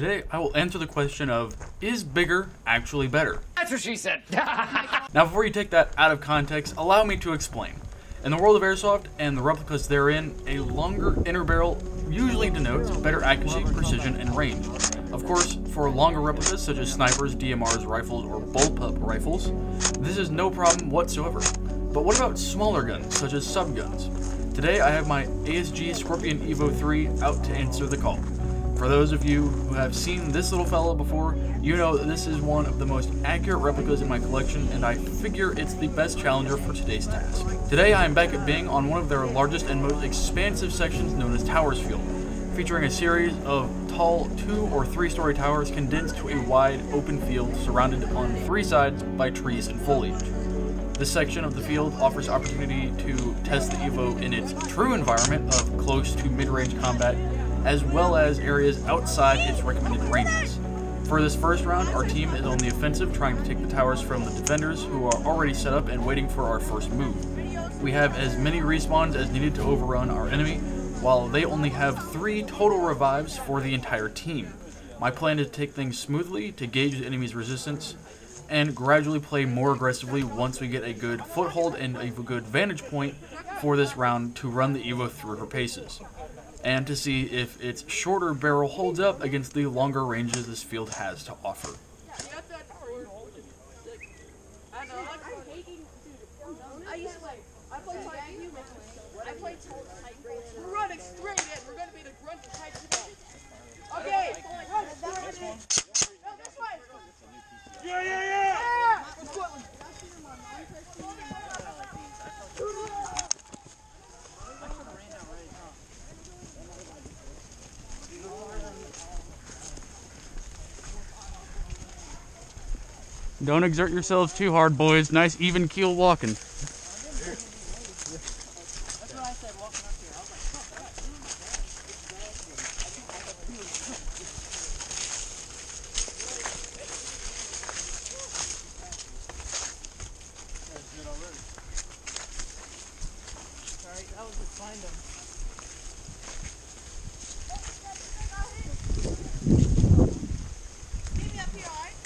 Today, I will answer the question of, is bigger actually better? That's what she said. Now, before you take that out of context, allow me to explain. In the world of Airsoft and the replicas therein, a longer inner barrel usually denotes better accuracy, precision, and range. Of course, for longer replicas such as snipers, DMRs, rifles, or bullpup rifles, this is no problem whatsoever. But what about smaller guns, such as subguns? Today, I have my ASG Scorpion Evo 3 out to answer the call. For those of you who have seen this little fella before, you know that this is one of the most accurate replicas in my collection, and I figure it's the best challenger for today's task. Today I am back at Bing on one of their largest and most expansive sections known as Towers Field, featuring a series of tall 2- or 3-story towers condensed to a wide open field surrounded on 3 sides by trees and foliage. This section of the field offers opportunity to test the Evo in its true environment of close to mid-range combat, as well as areas outside its recommended ranges. For this first round, our team is on the offensive, trying to take the towers from the defenders who are already set up and waiting for our first move. We have as many respawns as needed to overrun our enemy, while they only have 3 total revives for the entire team. My plan is to take things smoothly to gauge the enemy's resistance, and gradually play more aggressively once we get a good foothold and a good vantage point for this round to run the Evo through her paces, and to see if its shorter barrel holds up against the longer ranges this field has to offer. We're running straight in. We're going to be the grunt of tight spot. Okay, run straight in. No, this way. Yeah. Don't exert yourselves too hard, boys. Nice even keel walking. That's what I said walking up here. I was like, alright, that was just find them. Meet me up here, alright?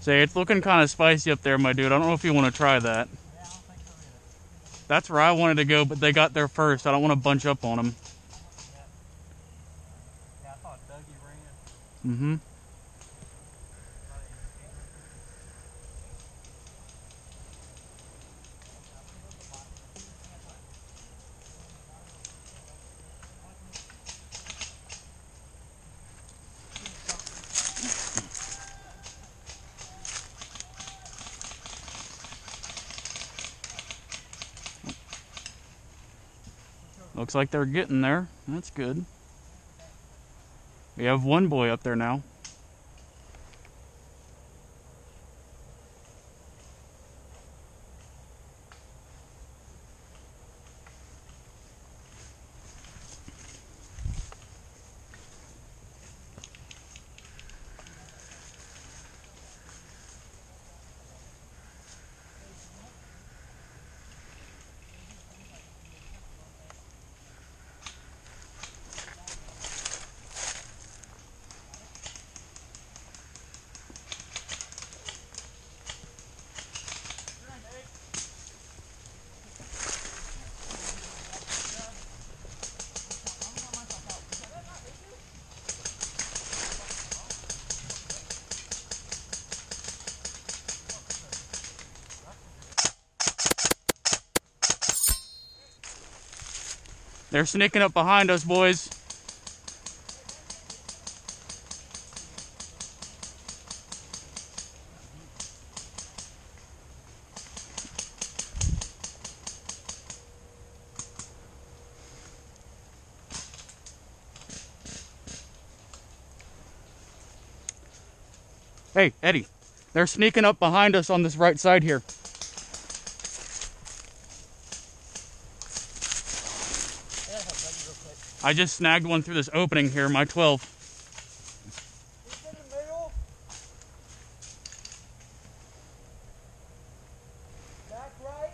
Say, it's looking kind of spicy up there, my dude. I don't know if you want to try that. Yeah, I don't think so either. That's where I wanted to go, but they got there first. I don't want to bunch up on them. Yeah, I thought Dougie ran. Mm-hmm. Looks like they're getting there. That's good. We have one boy up there now. They're sneaking up behind us, boys. Hey, Eddie, they're sneaking up behind us on this right side here. I just snagged one through this opening here, my 12. Who's in the middle? Back right?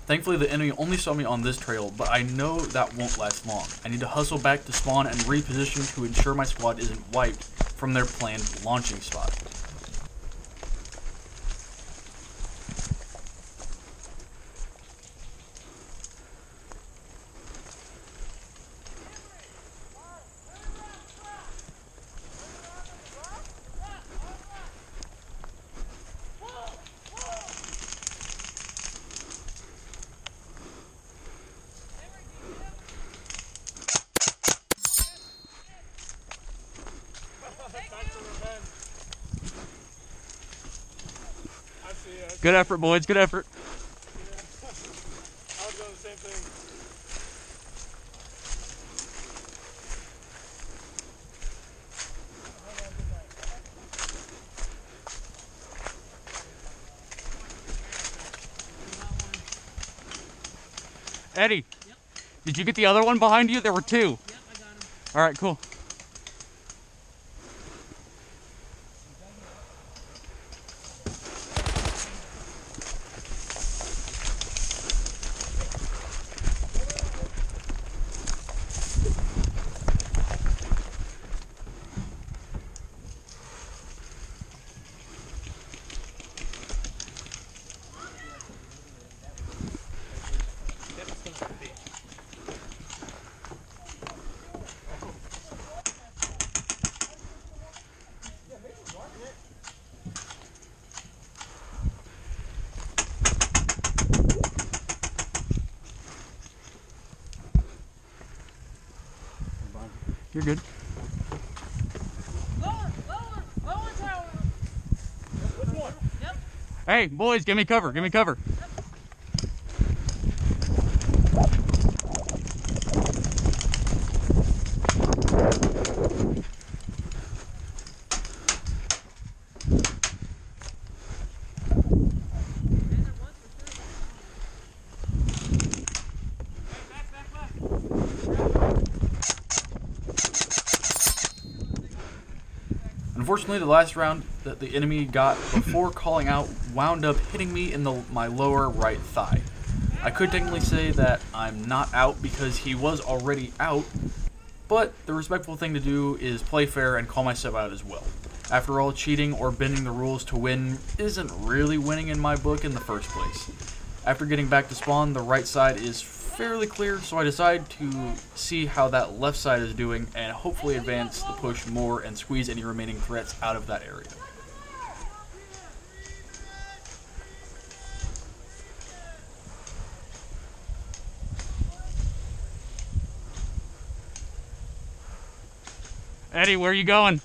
Thankfully, the enemy only saw me on this trail, but I know that won't last long. I need to hustle back to spawn and reposition to ensure my squad isn't wiped from their planned launching spot. Good effort, boys. Good effort. Yeah. I was doing the same thing. Eddie, yep. Did you get the other one behind you? There were two. Yep, I got him. All right, cool. You're good. Go! Hey, boys, give me cover, give me cover. Unfortunately, the last round that the enemy got before calling out wound up hitting me in my lower right thigh. I could technically say that I'm not out because he was already out, but the respectful thing to do is play fair and call myself out as well. After all, cheating or bending the rules to win isn't really winning in my book in the first place. After getting back to spawn, the right side is fairly clear, so I decide to see how that left side is doing and hopefully advance the push more and squeeze any remaining threats out of that area. Eddie, where are you going?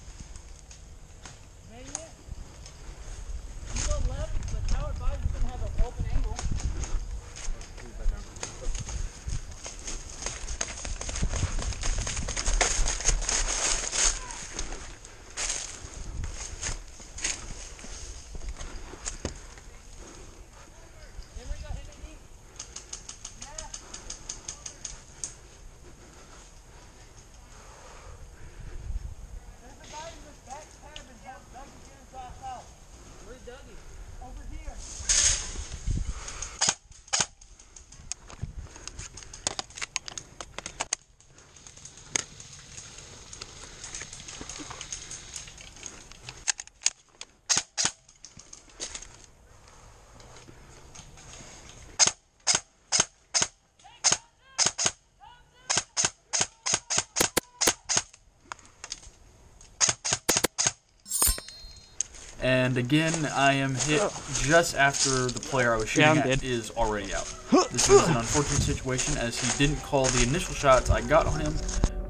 And again, I am hit just after the player I was shooting at is already out. This is an unfortunate situation as he didn't call the initial shots I got on him,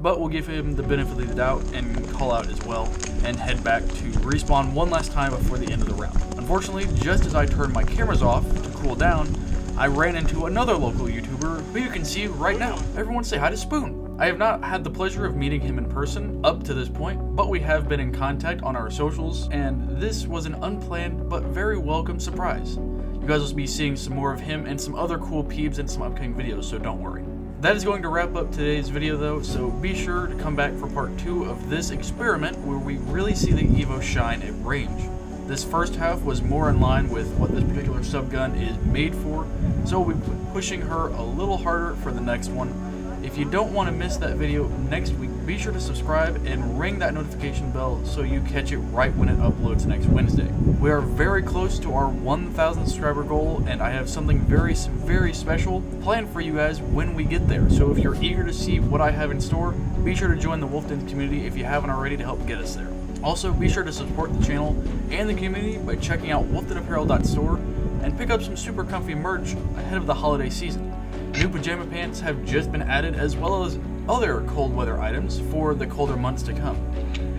but we'll give him the benefit of the doubt and call out as well, and head back to respawn one last time before the end of the round. Unfortunately, just as I turned my cameras off to cool down, I ran into another local YouTuber who you can see right now. Everyone say hi to Spoon. I have not had the pleasure of meeting him in person up to this point, but we have been in contact on our socials, and this was an unplanned but very welcome surprise. You guys will be seeing some more of him and some other cool peeps in some upcoming videos, so don't worry. That is going to wrap up today's video though, so be sure to come back for part 2 of this experiment where we really see the Evo shine at range. This first half was more in line with what this particular subgun is made for, so we'll be pushing her a little harder for the next one. If you don't want to miss that video next week, be sure to subscribe and ring that notification bell so you catch it right when it uploads next Wednesday. We are very close to our 1,000 subscriber goal, and I have something very, very special planned for you guys when we get there. So if you're eager to see what I have in store, be sure to join the Wolf Den community if you haven't already to help get us there. Also, be sure to support the channel and the community by checking out wolfdenapparel.store and pick up some super comfy merch ahead of the holiday season. New pajama pants have just been added, as well as other cold weather items for the colder months to come.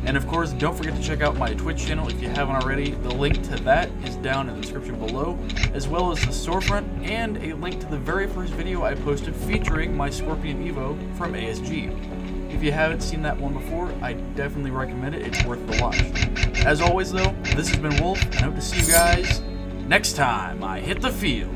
And of course, don't forget to check out my Twitch channel if you haven't already. The link to that is down in the description below, as well as the storefront and a link to the very first video I posted featuring my Scorpion Evo from ASG. If you haven't seen that one before, I definitely recommend it. It's worth the watch. As always though, this has been Wolf, and I hope to see you guys next time I hit the field.